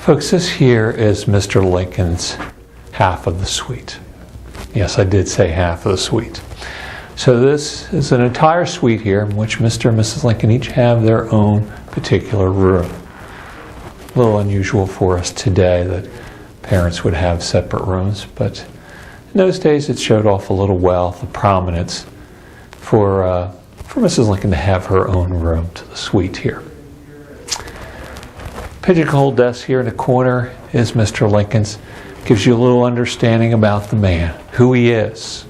Folks, this here is Mr. Lincoln's half of the suite. Yes, I did say half of the suite. So this is an entire suite here in which Mr. and Mrs. Lincoln each have their own particular room. A little unusual for us today that parents would have separate rooms, but in those days it showed off a little wealth, a prominence for Mrs. Lincoln to have her own room to the suite here. Pigeonhole desk here in the corner is Mr. Lincoln's. Gives you a little understanding about the man, who he is,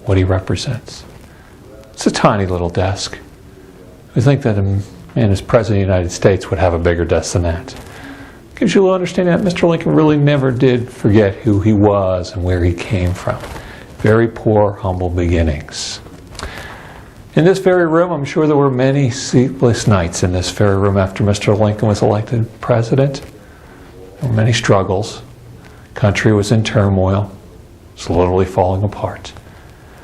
what he represents. It's a tiny little desk. We think that a man as President of the United States would have a bigger desk than that. Gives you a little understanding that Mr. Lincoln really never did forget who he was and where he came from. Very poor, humble beginnings. In this very room, I'm sure there were many sleepless nights in this very room after Mr. Lincoln was elected president. There were many struggles. The country was in turmoil. It was literally falling apart.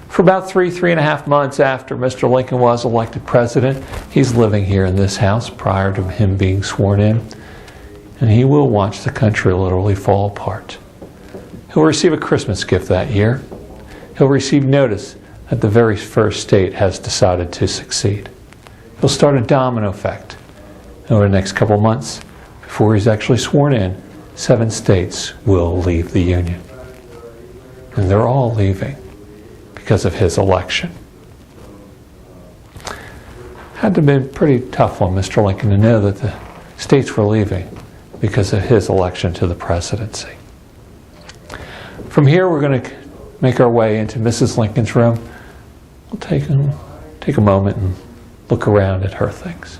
For about 3.5 months after Mr. Lincoln was elected president, he's living here in this house prior to him being sworn in. And he will watch the country literally fall apart. He'll receive a Christmas gift that year. He'll receive notice that the very first state has decided to succeed. He'll start a domino effect. Over the next couple months, before he's actually sworn in, 7 states will leave the Union. And they're all leaving because of his election. Had to have been pretty tough on Mr. Lincoln to know that the states were leaving because of his election to the presidency. From here, we're going to make our way into Mrs. Lincoln's room. We'll take a moment and look around at her things.